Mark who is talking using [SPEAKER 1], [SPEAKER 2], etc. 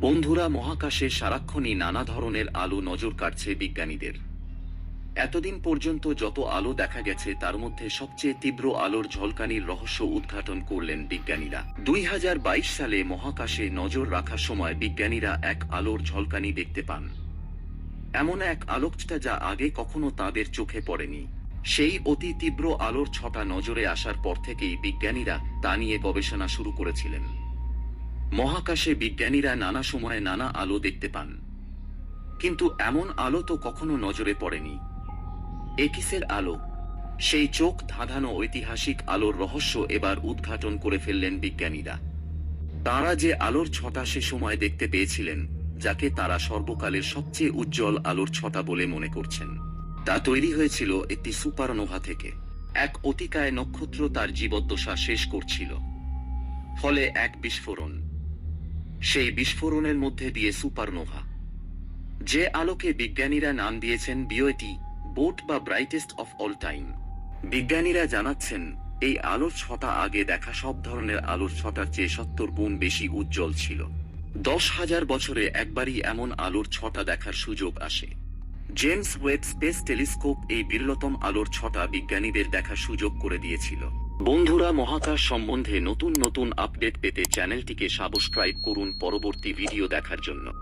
[SPEAKER 1] বন্ধুরা, মহাকাশে সারাক্ষণই নানা ধরনের আলো নজর কাটছে বিজ্ঞানীদের। এতদিন পর্যন্ত যত আলো দেখা গেছে তার মধ্যে সবচেয়ে তীব্র আলোর ঝলকানির রহস্য উদ্ঘাটন করলেন বিজ্ঞানীরা। 2022 সালে মহাকাশে নজর রাখার সময় বিজ্ঞানীরা এক আলোর ঝলকানি দেখতে পান। এমন এক আলোকছটা যা আগে কখনো তাদের চোখে পড়েনি। সেই অতি তীব্র আলোর ছটা নজরে আসার পর থেকেই বিজ্ঞানীরা তা নিয়ে গবেষণা শুরু করেছিলেন। মহাকাশে বিজ্ঞানীরা নানা সময়ে নানা আলো দেখতে পান, কিন্তু এমন আলো তো কখনো নজরে পড়েনি। একিসের আলো, সেই চোখ ধাঁধানো ঐতিহাসিক আলোর রহস্য এবার উদ্ঘাটন করে ফেললেন বিজ্ঞানীরা। তারা যে আলোর ছটা সে সময় দেখতে পেয়েছিলেন, যাকে তারা সর্বকালের সবচেয়ে উজ্জ্বল আলোর ছটা বলে মনে করছেন, তা তৈরি হয়েছিল একটি সুপারনোভা থেকে। এক অতিকায় নক্ষত্র তার জীবদ্দশা শেষ করছিল, ফলে এক বিস্ফোরণ। সেই বিস্ফোরণের মধ্যে দিয়ে সুপারনোভা, যে আলোকে বিজ্ঞানীরা নাম দিয়েছেন বিওটি বোট বা ব্রাইটেস্ট অফ অল টাইম। বিজ্ঞানীরা জানাচ্ছেন, এই আলোর ছটা আগে দেখা সব ধরনের আলোর ছটার চেয়ে 70 গুণ বেশি উজ্জ্বল ছিল। 10,000 বছরে একবারই এমন আলোর ছটা দেখার সুযোগ আসে। জেমস ওয়েব স্পেস টেলিস্কোপ এই বিরলতম আলোর ছটা বিজ্ঞানীদের দেখার সুযোগ করে দিয়েছিল। বন্ধুরা, মহাকাশ সম্বন্ধে নতুন নতুন আপডেট পেতে চ্যানেলটিকে সাবস্ক্রাইব করুন পরবর্তী ভিডিও দেখার জন্য।